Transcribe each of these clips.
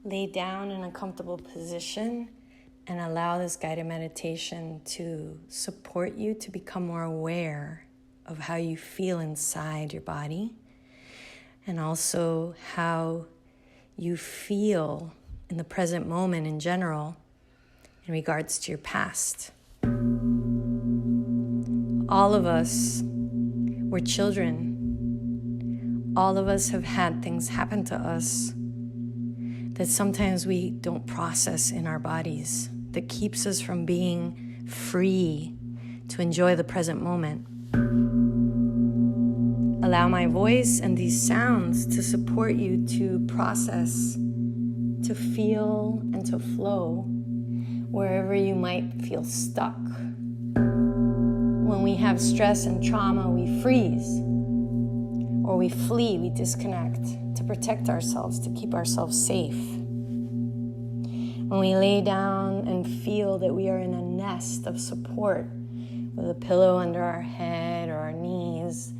Lay down in a comfortable position and allow this guided meditation to support you to become more aware of how you feel inside your body and also how you feel in the present moment in general in regards to your past. All of us were children. All of us have had things happen to us that sometimes we don't process in our bodies, that keeps us from being free to enjoy the present moment. Allow my voice and these sounds to support you to process, to feel, and to flow wherever you might feel stuck. When we have stress and trauma, we freeze, or we flee, we disconnect to protect ourselves, to keep ourselves safe. When we lay down and feel that we are in a nest of support with a pillow under our head or our knees,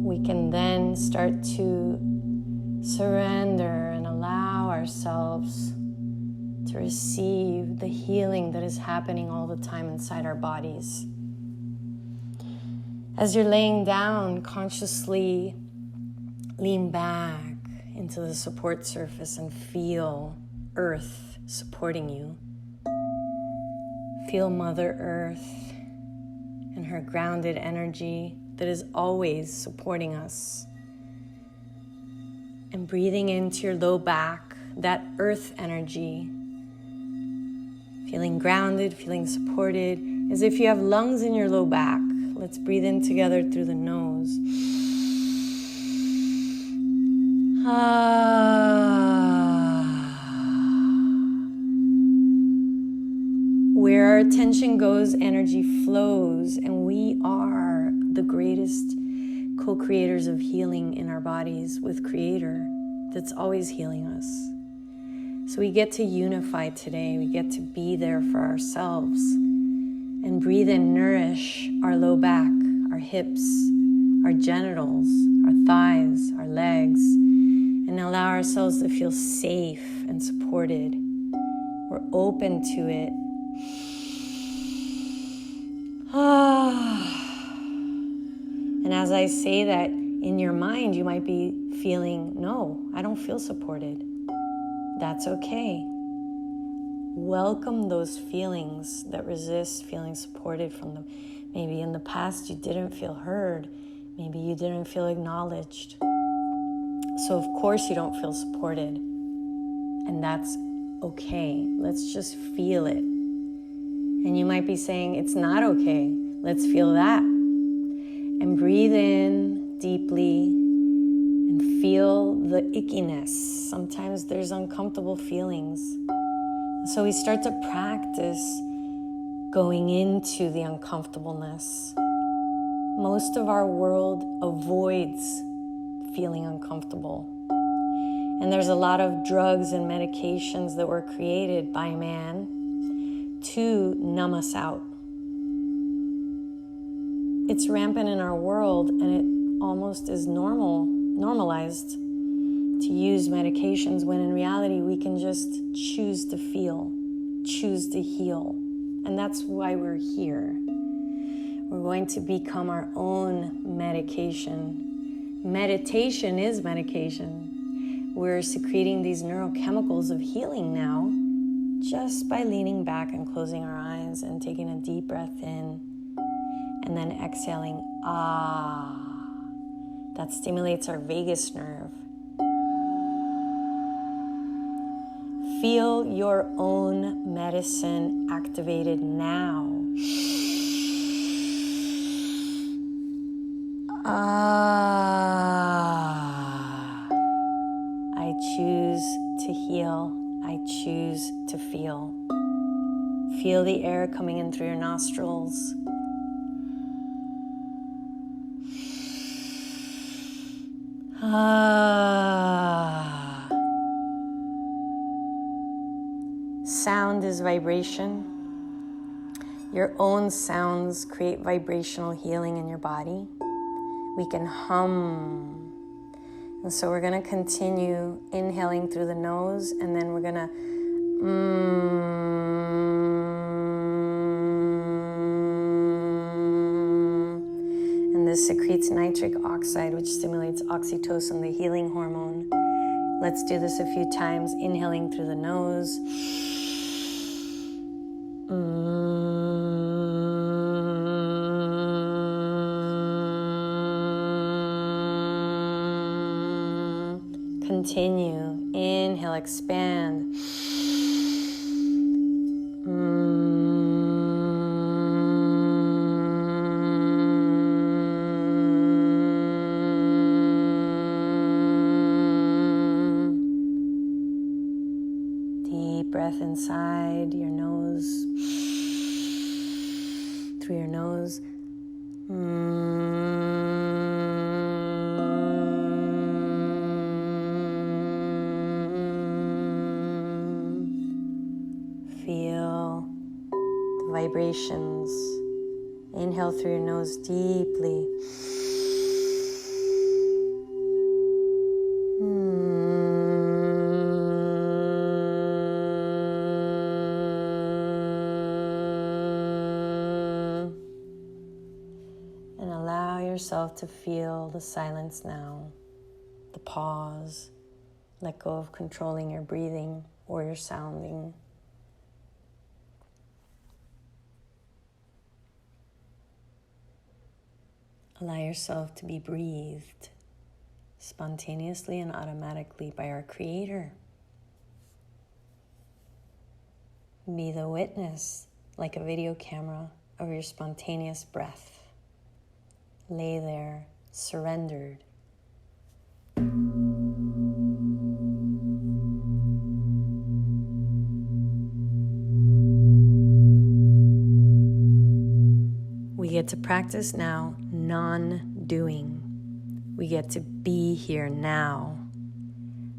we can then start to surrender and allow ourselves to receive the healing that is happening all the time inside our bodies. As you're laying down, consciously lean back into the support surface and feel Earth supporting you. Feel Mother Earth and her grounded energy that is always supporting us. And breathing into your low back, that earth energy, feeling grounded, feeling supported, as if you have lungs in your low back. Let's breathe in together through the nose. Where our attention goes, energy flows, and we are the greatest co-creators of healing in our bodies with Creator that's always healing us. So we get to unify today. We get to be there for ourselves and breathe and nourish our low back, our hips, our genitals, our thighs, our legs, and allow ourselves to feel safe and supported. We're open to it. And as I say that, in your mind, you might be feeling, no, I don't feel supported. That's okay. Welcome those feelings that resist feeling supported from them. Maybe in the past you didn't feel heard. Maybe you didn't feel acknowledged. So of course you don't feel supported. And that's okay. Let's just feel it. And you might be saying, it's not okay. Let's feel that. And breathe in deeply and feel the ickiness. Sometimes there's uncomfortable feelings. So we start to practice going into the uncomfortableness. Most of our world avoids feeling uncomfortable. And there's a lot of drugs and medications that were created by man to numb us out. It's rampant in our world, and it almost is normalized to use medications when in reality we can just choose to feel, choose to heal. And that's why we're here. We're going to become our own medication. Meditation is medication. We're secreting these neurochemicals of healing now just by leaning back and closing our eyes and taking a deep breath in and then exhaling, That stimulates our vagus nerve. Feel your own medicine activated now. I choose to heal. I choose to feel. Feel the air coming in through your nostrils. Sound is vibration. Your own sounds create vibrational healing in your body. We can hum. And so we're going to continue inhaling through the nose, and then we're going to and this secretes nitric oxide, which stimulates oxytocin, the healing hormone. Let's do this a few times, inhaling through the nose. Continue. Inhale, expand. Deep breath inside your nose, through your nose. Feel the vibrations. Inhale through your nose deeply. And allow yourself to feel the silence now, the pause. Let go of controlling your breathing or your sounding. Allow yourself to be breathed spontaneously and automatically by our Creator. Be the witness, like a video camera, of your spontaneous breath. Lay there, surrendered. We get to practice now non-doing. We get to be here now.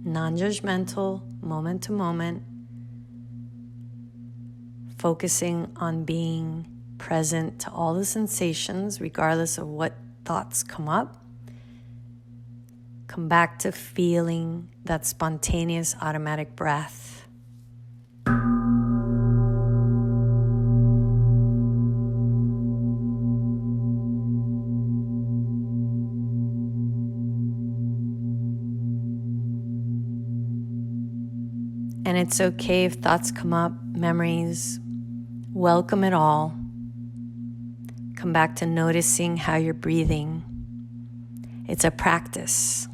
Non-judgmental, moment to moment. Focusing on being present to all the sensations, regardless of what thoughts come up. Come back to feeling that spontaneous automatic breath. And it's okay if thoughts come up, memories. Welcome it all. Come back to noticing how you're breathing. It's a practice.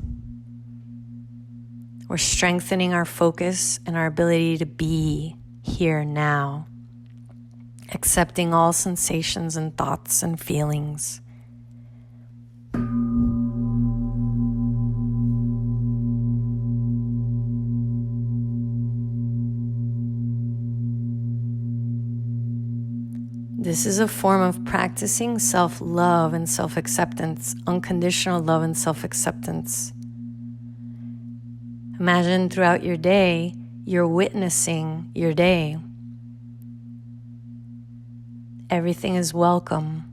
We're strengthening our focus and our ability to be here now, accepting all sensations and thoughts and feelings. This is a form of practicing self-love and self-acceptance, unconditional love and self-acceptance. Imagine throughout your day, you're witnessing your day. Everything is welcome.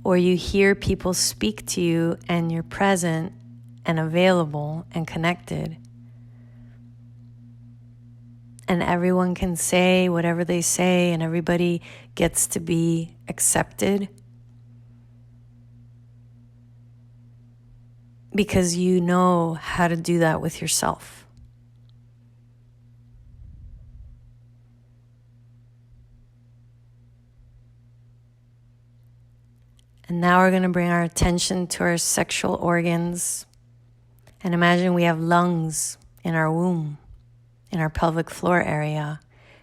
Or you hear people speak to you and you're present and available and connected. And everyone can say whatever they say, and everybody gets to be accepted. Because you know how to do that with yourself. And now we're going to bring our attention to our sexual organs. And imagine we have lungs in our womb, in our pelvic floor area,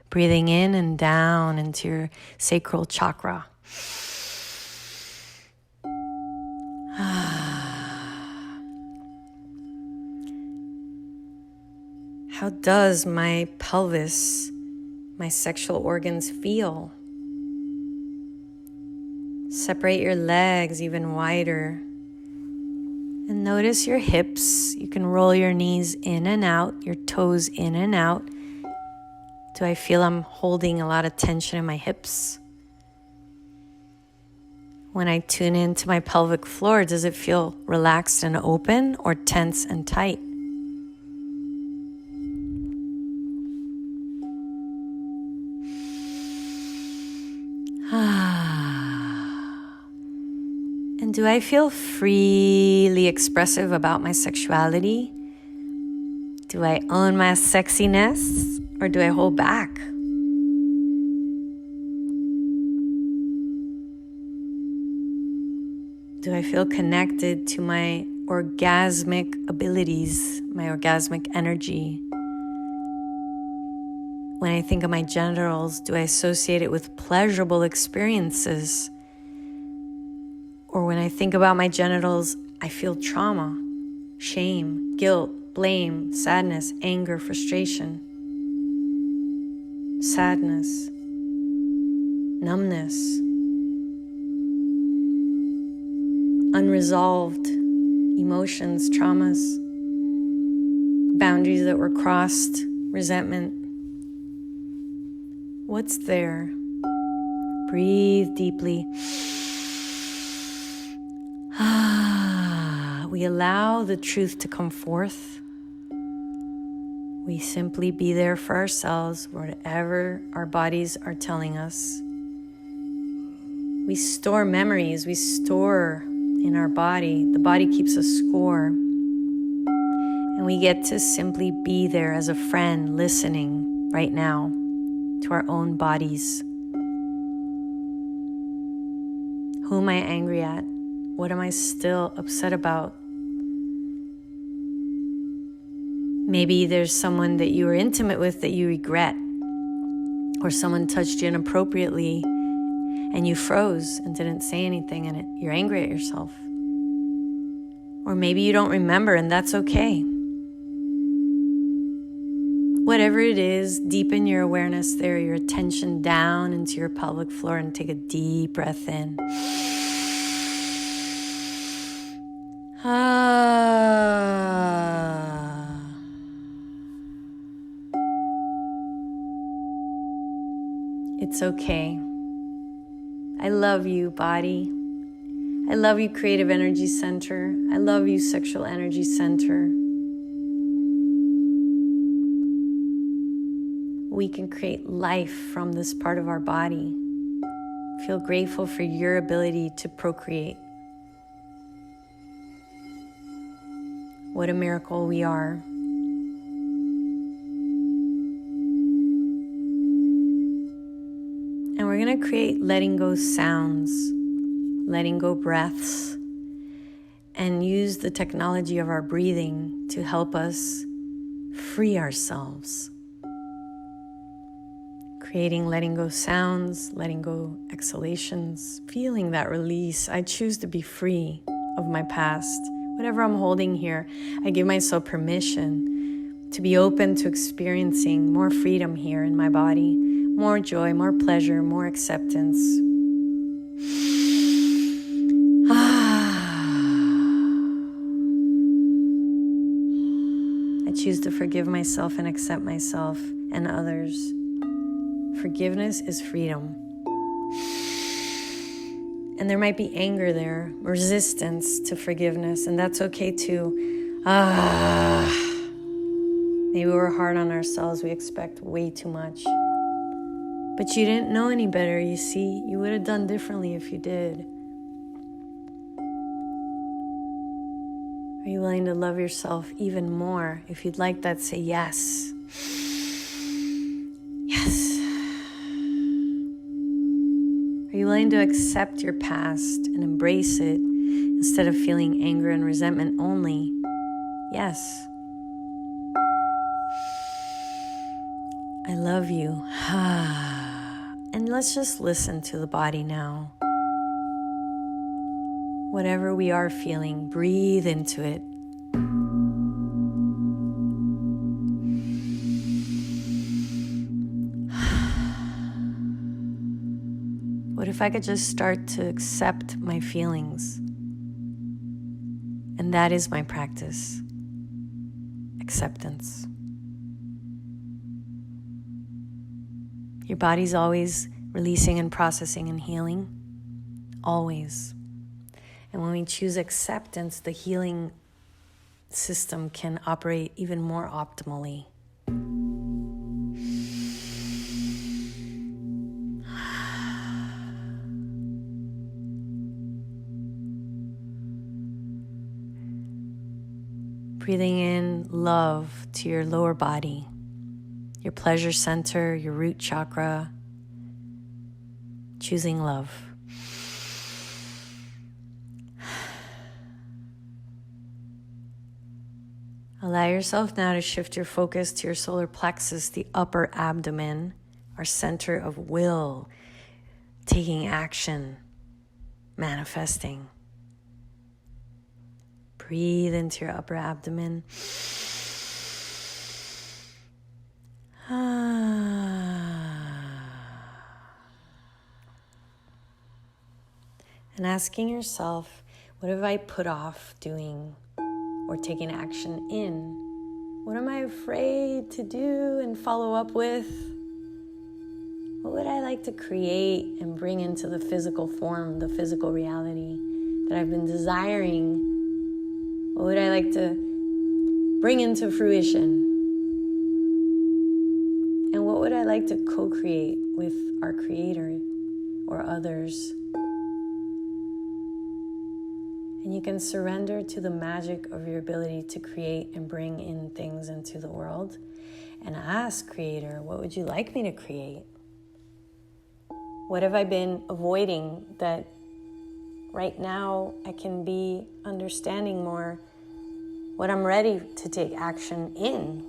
breathing in and down into your sacral chakra. How does my pelvis, my sexual organs feel? Separate your legs even wider. And notice your hips. You can roll your knees in and out, your toes in and out. Do I feel I'm holding a lot of tension in my hips? When I tune into my pelvic floor, does it feel relaxed and open or tense and tight? And do I feel freely expressive about my sexuality? Do I own my sexiness or do I hold back? Do I feel connected to my orgasmic abilities, my orgasmic energy? When I think of my genitals, do I associate it with pleasurable experiences? Or when I think about my genitals, I feel trauma, shame, guilt, blame, sadness, anger, frustration, sadness, numbness, unresolved emotions, traumas, boundaries that were crossed, resentment. What's there? Breathe deeply. We allow the truth to come forth. We simply be there for ourselves, whatever our bodies are telling us. We store memories, we store in our body. The body keeps a score. And we get to simply be there as a friend, listening right now to our own bodies. Who am I angry at? What am I still upset about? Maybe there's someone that you were intimate with that you regret, or someone touched you inappropriately and you froze and didn't say anything and you're angry at yourself. Or maybe you don't remember, and that's okay. Whatever it is, deepen your awareness there, your attention down into your pelvic floor, and take a deep breath in. It's okay. I love you, body. I love you, creative energy center. I love you, sexual energy center. We can create life from this part of our body. Feel grateful for your ability to procreate. What a miracle we are. And we're going to create letting go sounds, letting go breaths, and use the technology of our breathing to help us free ourselves. Creating letting go sounds, letting go exhalations, feeling that release. I choose to be free of my past. Whatever I'm holding here, I give myself permission to be open to experiencing more freedom here in my body, more joy, more pleasure, more acceptance. I choose to forgive myself and accept myself and others. Forgiveness is freedom. And there might be anger there, resistance to forgiveness, and that's okay too. Maybe we're hard on ourselves, we expect way too much. But you didn't know any better, you see. You would have done differently if you did. Are you willing to love yourself even more? If you'd like that, say yes. Yes. Are you willing to accept your past and embrace it instead of feeling anger and resentment only? Yes. I love you. And let's just listen to the body now. Whatever we are feeling, breathe into it. What if I could just start to accept my feelings? And that is my practice. Acceptance. Your body's always releasing and processing and healing. always. And when we choose acceptance, the healing system can operate even more optimally. Breathing in love to your lower body, your pleasure center, your root chakra. Choosing love. Allow yourself now to shift your focus to your solar plexus, the upper abdomen, our center of will, taking action, manifesting. Breathe into your upper abdomen. And asking yourself, what have I put off doing or taking action in? What am I afraid to do and follow up with? What would I like to create and bring into the physical form, the physical reality that I've been desiring? What would I like to bring into fruition? And what would I like to co-create with our Creator or others? And you can surrender to the magic of your ability to create and bring in things into the world and ask Creator, what would you like me to create? What have I been avoiding that right now I can be understanding more what I'm ready to take action in?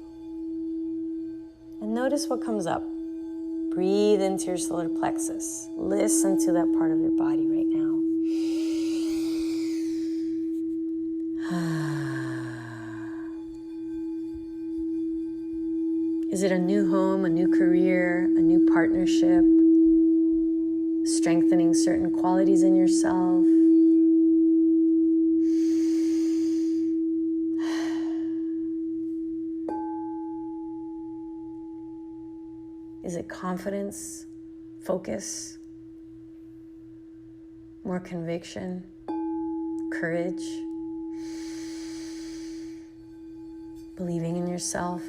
And notice what comes up. Breathe into your solar plexus. Listen to that part of your body right now. Is it a new home, a new career, a new partnership? Strengthening certain qualities in yourself? Is it confidence, focus, more conviction, courage, believing in yourself?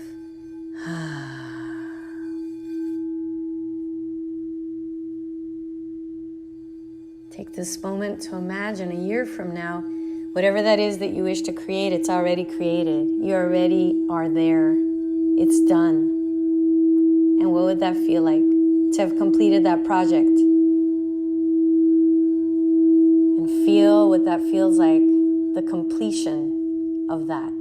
Take this moment to imagine a year from now, whatever that is that you wish to create, it's already created. You already are there. It's done. And what would that feel like to have completed that project? And feel what that feels like, the completion of that.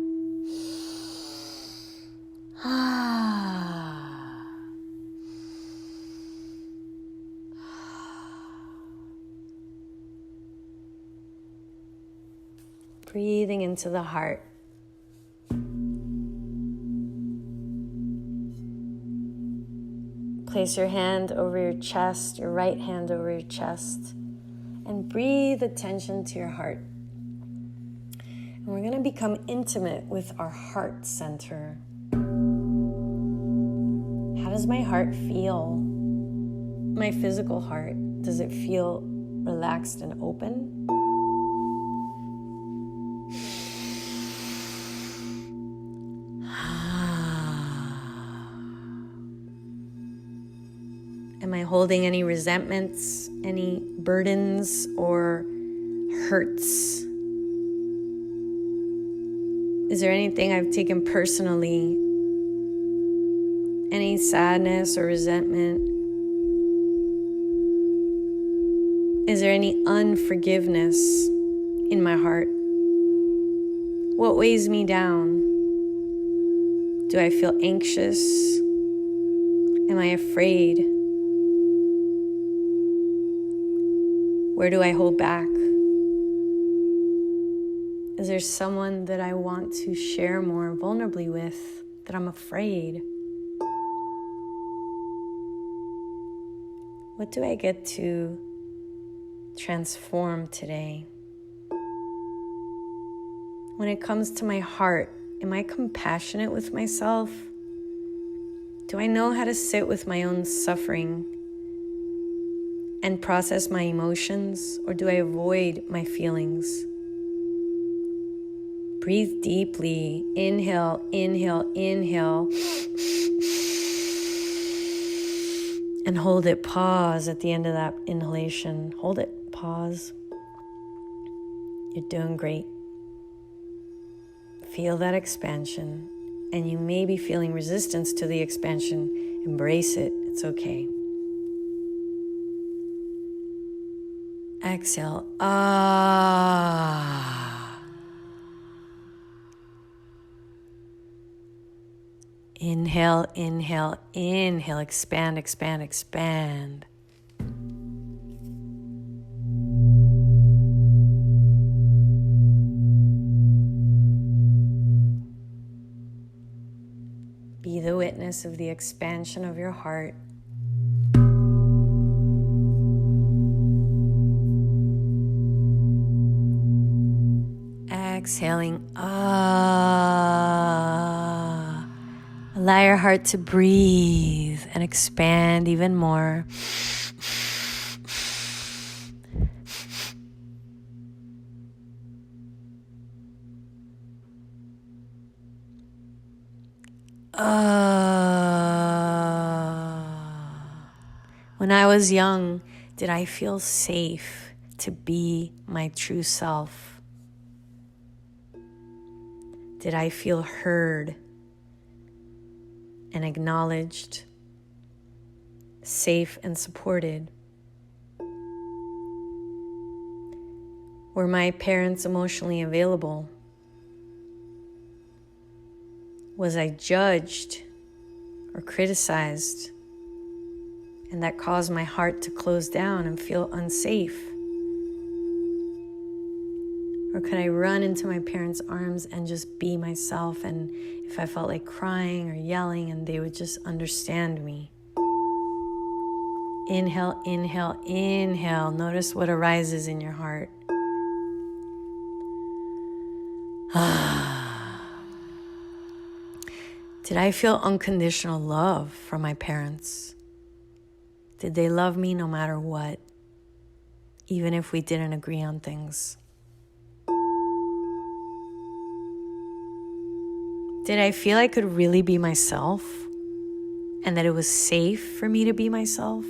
Breathing into the heart. Place your hand over your chest, your right hand over your chest, and breathe attention to your heart. And we're going to become intimate with our heart center. How does my heart feel? My physical heart, does it feel relaxed and open? Am I holding any resentments, any burdens or hurts? Is there anything I've taken personally? Any sadness or resentment? Is there any unforgiveness in my heart? What weighs me down? Do I feel anxious? Am I afraid? Where do I hold back? Is there someone that I want to share more vulnerably with that I'm afraid? What do I get to transform today? When it comes to my heart, am I compassionate with myself? Do I know how to sit with my own suffering? and process my emotions, or do I avoid my feelings? Breathe deeply. Inhale, inhale, inhale. And hold it. Pause at the end of that inhalation. Hold it. Pause. You're doing great. Feel that expansion. And you may be feeling resistance to the expansion. Embrace it. It's okay. Exhale. Ah. Inhale, inhale, inhale. Expand, expand, expand. Be the witness of the expansion of your heart. Exhaling. Ah. Allow your heart to breathe and expand even more. When I was young, did I feel safe to be my true self? Did I feel heard and acknowledged, safe and supported? Were my parents emotionally available? Was I judged or criticized? And that caused my heart to close down and feel unsafe? Or could I run into my parents' arms and just be myself, and if I felt like crying or yelling, and they would just understand me? Inhale, inhale, inhale. Notice what arises in your heart. Did I feel unconditional love from my parents? Did they love me no matter what, even if we didn't agree on things? Did I feel I could really be myself and that it was safe for me to be myself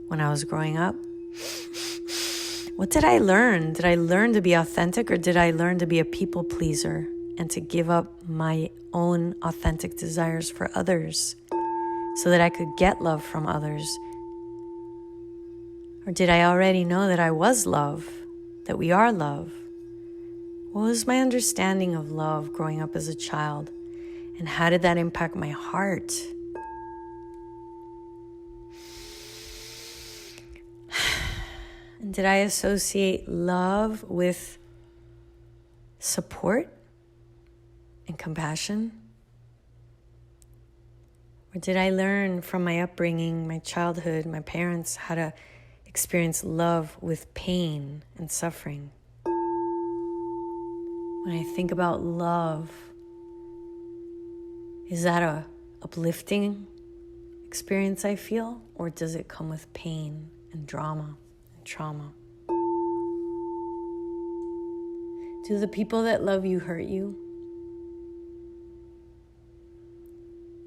when I was growing up? What did I learn? Did I learn to be authentic, or did I learn to be a people pleaser and to give up my own authentic desires for others so that I could get love from others? Or did I already know that I was love, that we are love? What was my understanding of love growing up as a child? And how did that impact my heart? And did I associate love with support and compassion? Or did I learn from my upbringing, my childhood, my parents, how to experience love with pain and suffering? When I think about love, is that a uplifting experience I feel, or does it come with pain and drama and trauma? Do the people that love you hurt you?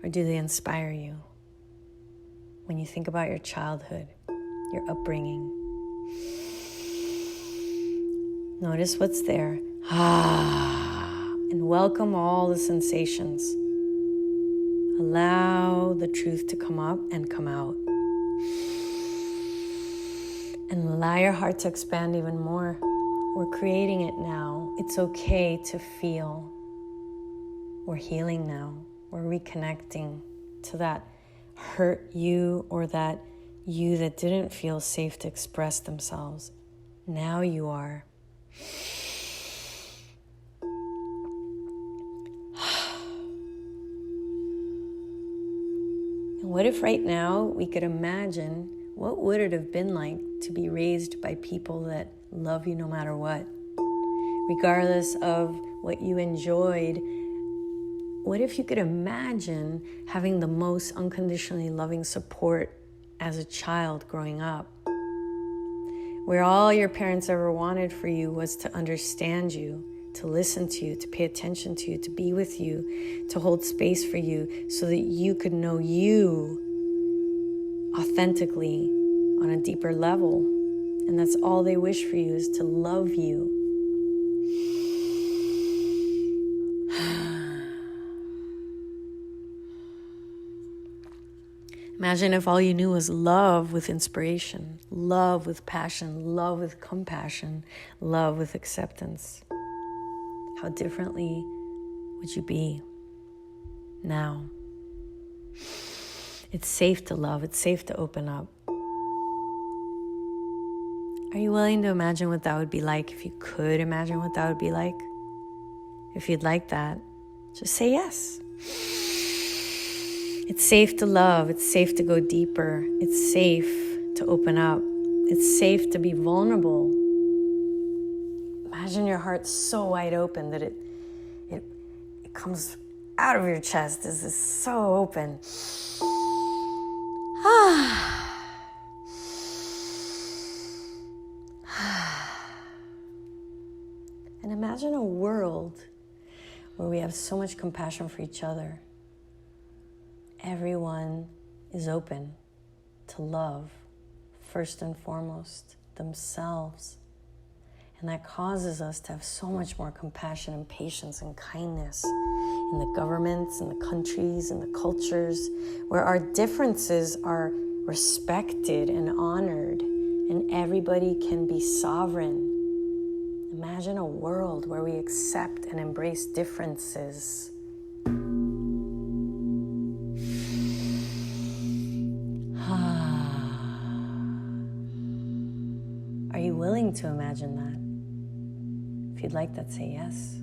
Or do they inspire you? When you think about your childhood, your upbringing, notice what's there. And welcome all the sensations. Allow the truth to come up and come out. And allow your heart to expand even more. We're creating it now. It's okay to feel. We're healing now. We're reconnecting to that hurt you, or that you that didn't feel safe to express themselves. Now you are. And what if right now we could imagine, what would it have been like to be raised by people that love you no matter what? Regardless of what you enjoyed, what if you could imagine having the most unconditionally loving support as a child growing up, where all your parents ever wanted for you was to understand you, to listen to you, to pay attention to you, to be with you, to hold space for you so that you could know you authentically on a deeper level. And that's all they wish for you, is to love you. Imagine if all you knew was love with inspiration, love with passion, love with compassion, love with acceptance. How differently would you be now? It's safe to love. It's safe to open up. Are you willing to imagine what that would be like if you could imagine what that would be like? If you'd like that, just say yes. It's safe to love. It's safe to go deeper. It's safe to open up. It's safe to be vulnerable. Imagine your heart so wide open that it comes out of your chest. This is so open. And imagine a world where we have so much compassion for each other. Everyone is open to love, first and foremost, themselves. And that causes us to have so much more compassion and patience and kindness in the governments, in the countries, in the cultures, where our differences are respected and honored, and everybody can be sovereign. Imagine a world where we accept and embrace differences. Are you willing to imagine that? If you'd like that, say yes.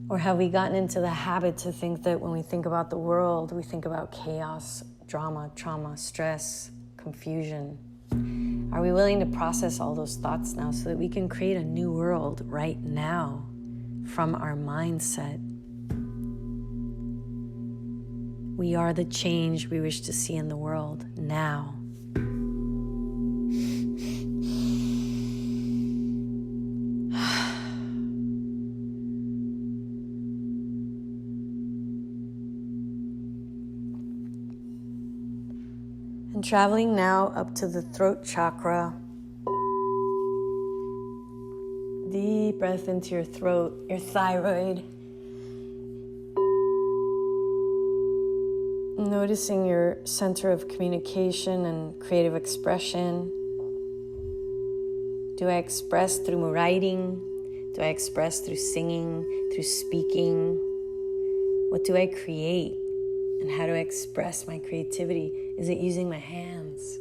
Or have we gotten into the habit to think that when we think about the world, we think about chaos, drama, trauma, stress, confusion? Are we willing to process all those thoughts now so that we can create a new world right now from our mindset? We are the change we wish to see in the world now. And traveling now up to the throat chakra. Deep breath into your throat, your thyroid. Noticing your center of communication and creative expression. Do I express through writing? Do I express through singing, through speaking? What do I create? And how do I express my creativity? Is it using my hands?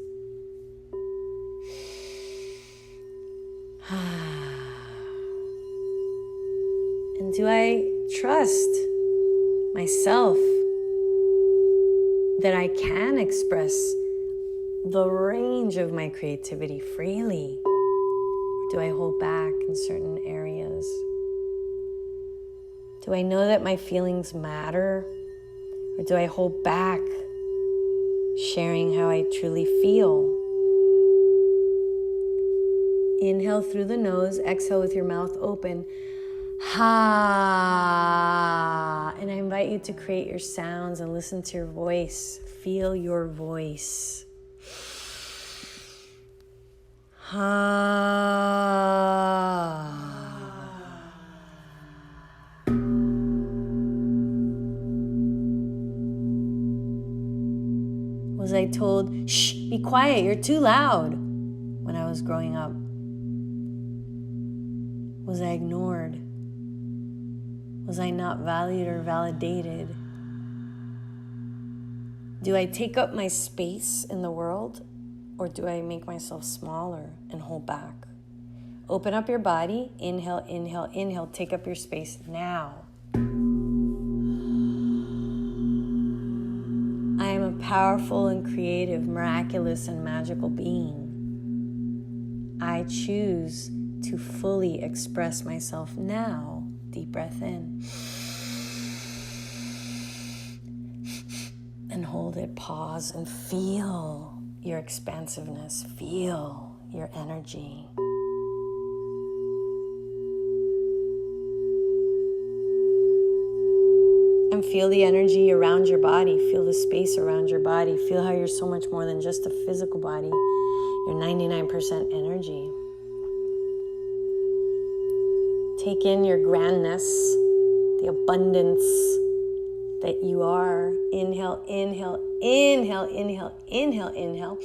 And do I trust myself that I can express the range of my creativity freely? Or do I hold back in certain areas? Do I know that my feelings matter? Or do I hold back sharing how I truly feel? Inhale through the nose, exhale with your mouth open. Ha! And I invite you to create your sounds and listen to your voice. Feel your voice. Ha! Was I told, shh, be quiet, you're too loud, when I was growing up? Was I ignored? Was I not valued or validated? Do I take up my space in the world, or do I make myself smaller and hold back? Open up your body. Inhale, inhale, inhale. Take up your space now. I am a powerful and creative, miraculous and magical being. I choose to fully express myself now. Deep breath in. and hold it. Pause and feel your expansiveness. Feel your energy. And feel the energy around your body. Feel the space around your body. Feel how you're so much more than just a physical body. You're 99% energy. Take in your grandness, the abundance that you are. Inhale, inhale, inhale, inhale, inhale, inhale.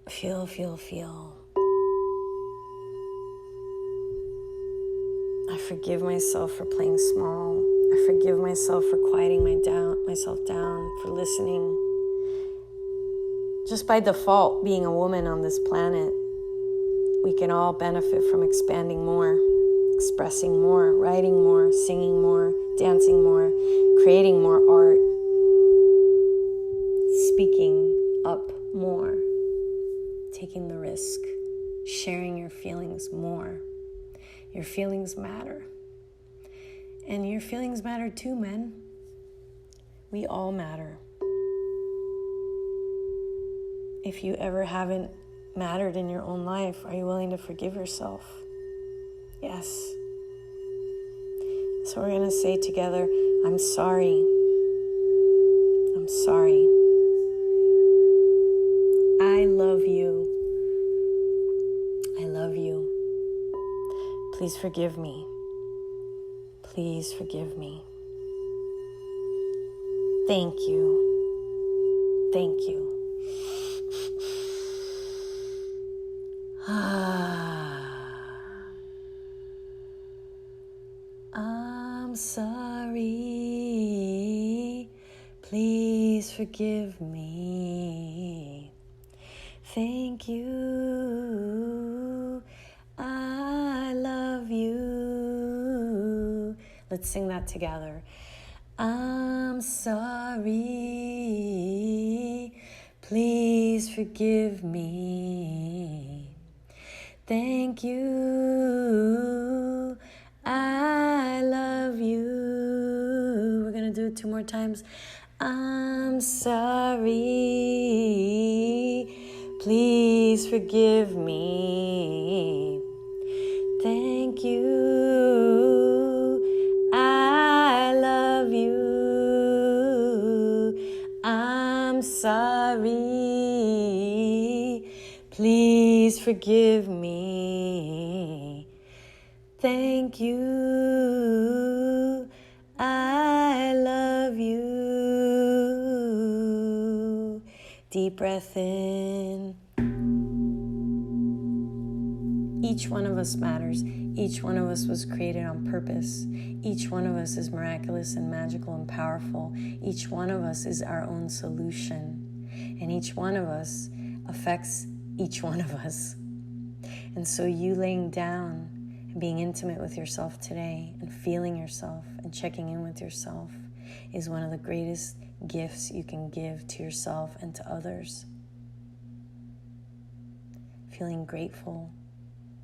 Feel, feel, feel. I forgive myself for playing small. I forgive myself for quieting myself down, for listening. Just by default, being a woman on this planet, we can all benefit from expanding more, expressing more, writing more, singing more, dancing more, creating more art, speaking up more, taking the risk, sharing your feelings more. Your feelings matter. And your feelings matter too, men. We all matter. If you ever haven't mattered in your own life, are you willing to forgive yourself? Yes. So we're going to say together, I'm sorry. I'm sorry. I love you. I love you. Please forgive me. Please forgive me. Thank you. Thank you. I'm sorry. Please forgive me. Thank you. I love you. Let's sing that together. I'm sorry. Please forgive me. Thank you. I love you. We're going to do it 2 more times. I'm sorry. Please forgive me. Thank you. I love you. I'm sorry. Please forgive me. Thank you. I love you. Deep breath in. Each one of us matters. Each one of us was created on purpose. Each one of us is miraculous and magical and powerful. Each one of us is our own solution. And each one of us affects each one of us. And so you laying down and being intimate with yourself today and feeling yourself and checking in with yourself is one of the greatest gifts you can give to yourself and to others. Feeling grateful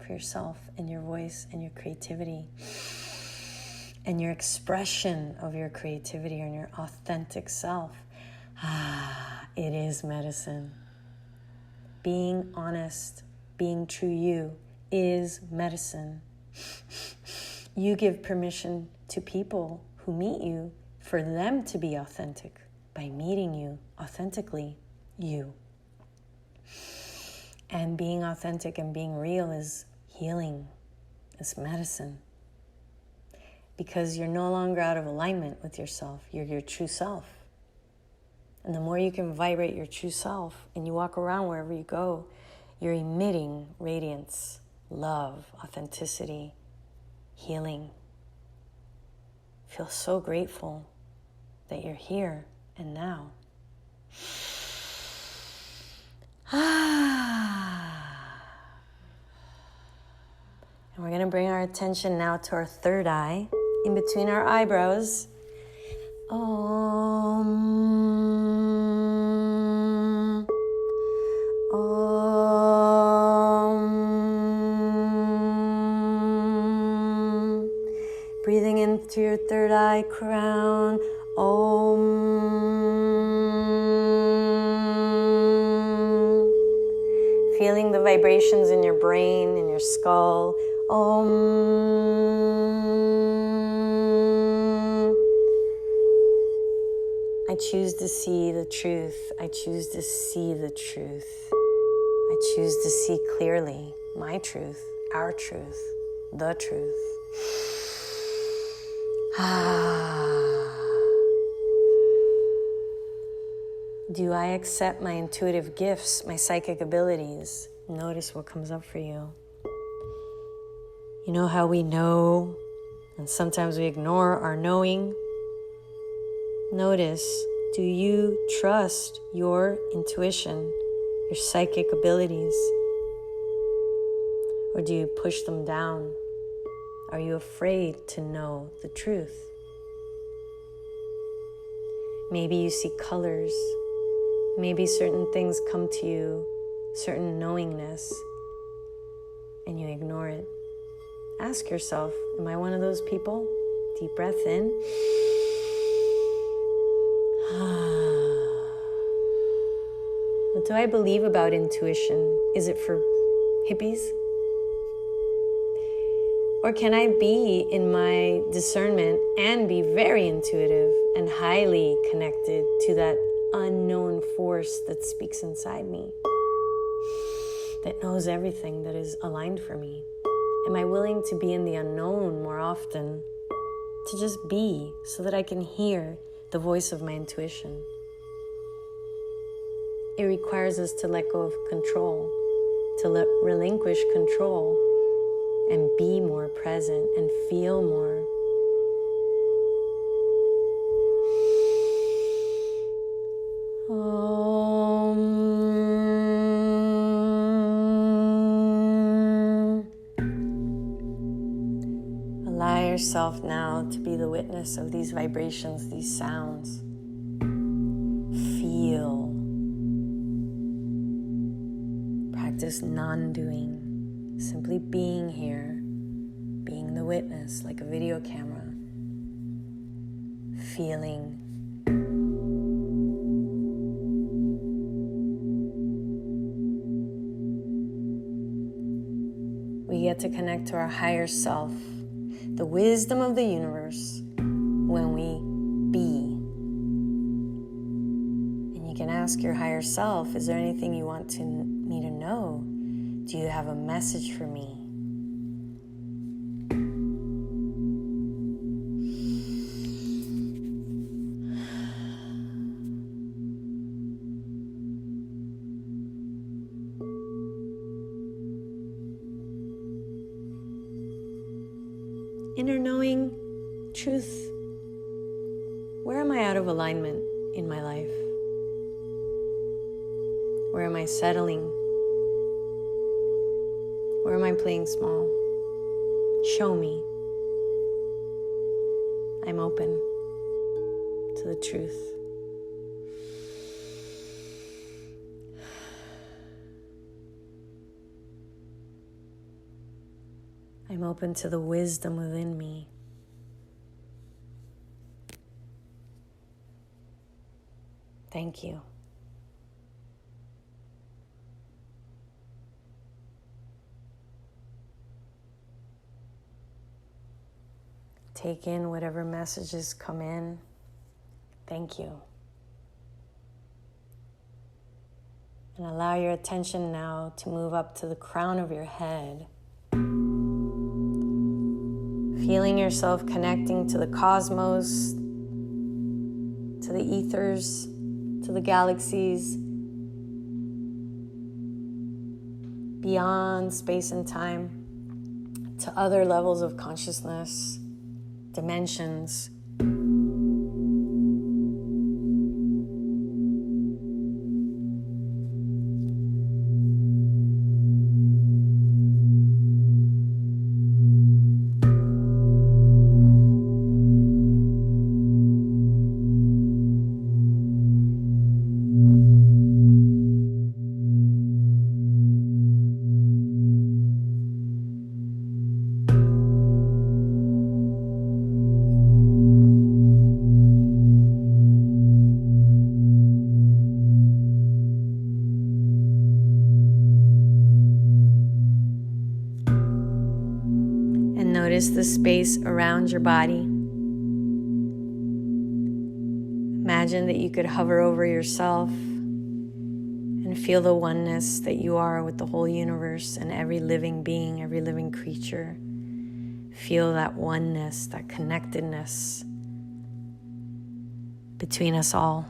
for yourself and your voice and your creativity and your expression of your creativity and your authentic self. It is medicine. Being honest, being true you is medicine. You give permission to people who meet you for them to be authentic by meeting you authentically, you. And being authentic and being real is healing, is medicine. Because you're no longer out of alignment with yourself. You're your true self. And the more you can vibrate your true self and you walk around wherever you go, you're emitting radiance, love, authenticity, healing. Feel so grateful that you're here and now. And we're going to bring our attention now to our third eye, in between our eyebrows. Om. Om. Breathing in in to your third eye crown. Om. Feeling the vibrations in your brain, in your skull. Om. I choose to see the truth. I choose to see the truth. I choose to see clearly my truth, our truth, the truth. Do I accept my intuitive gifts, my psychic abilities? Notice what comes up for you. You know how we know, and sometimes we ignore our knowing? Notice, do you trust your intuition, your psychic abilities? Or do you push them down? Are you afraid to know the truth? Maybe you see colors. Maybe certain things come to you, certain knowingness, and you ignore it. Ask yourself, am I one of those people? Deep breath in. What do I believe about intuition? Is it for hippies? Or can I be in my discernment and be very intuitive and highly connected to that unknown force that speaks inside me, that knows everything, that is aligned for me? Am I willing to be in the unknown more often, to just be, so that I can hear the voice of my intuition? It requires us to let go of control, to relinquish control and be more present and feel more. Allow yourself now to be the witness of these vibrations, these sounds. Feel. Practice non-doing. Simply being here, being the witness like a video camera, feeling. We get to connect to our higher self, the wisdom of the universe, when we be. And you can ask your higher self, is there anything you want me to know? Do you have a message for me? Inner knowing, truth. Where am I out of alignment in my life? Where am I settling? Where am I playing small? Show me. I'm open to the truth. I'm open to the wisdom within me. Thank you. Take in whatever messages come in. Thank you. And allow your attention now to move up to the crown of your head. Feeling yourself connecting to the cosmos, to the ethers, to the galaxies, beyond space and time, to other levels of consciousness, dimensions. Notice the space around your body. Imagine that you could hover over yourself and feel the oneness that you are with the whole universe and every living being, every living creature. Feel that oneness, that connectedness between us all.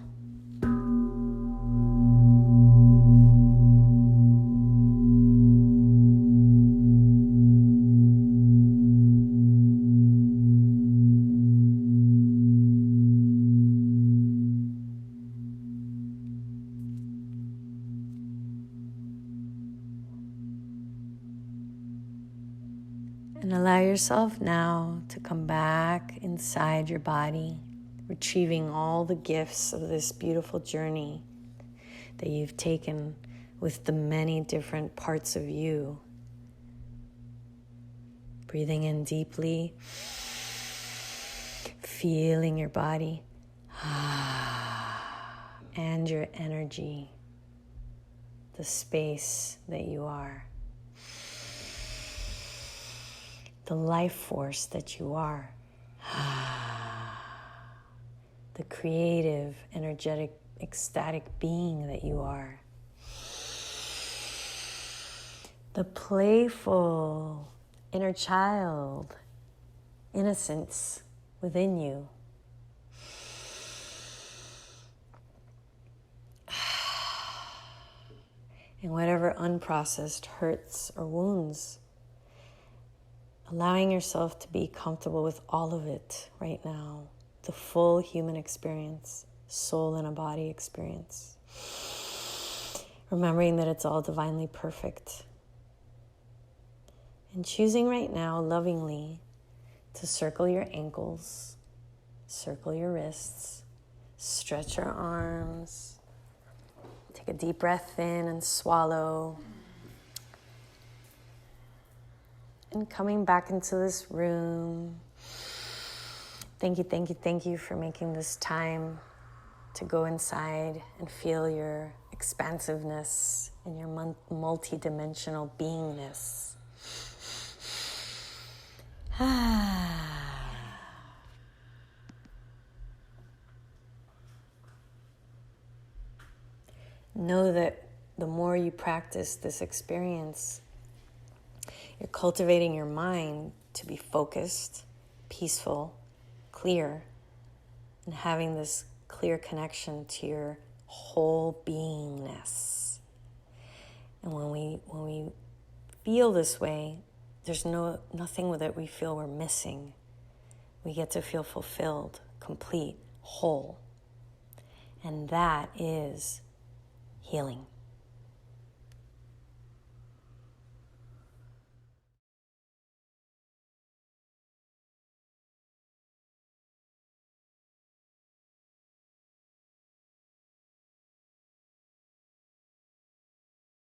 And allow yourself now to come back inside your body, retrieving all the gifts of this beautiful journey that you've taken with the many different parts of you. Breathing in deeply, feeling your body and your energy, the space that you are. The life force that you are. The creative, energetic, ecstatic being that you are. The playful inner child, innocence within you. And whatever unprocessed hurts or wounds, allowing yourself to be comfortable with all of it right now. The full human experience, soul in a body experience. Remembering that it's all divinely perfect. And choosing right now, lovingly, to circle your ankles, circle your wrists, stretch your arms. Take a deep breath in and swallow. And coming back into this room. Thank you for making this time to go inside and feel your expansiveness and your multi-dimensional beingness. Know that the more you practice this experience, you're cultivating your mind to be focused, peaceful, clear, and having this clear connection to your whole beingness. And when we feel this way, there's nothing that we feel we're missing. We get to feel fulfilled, complete, whole. And that is healing.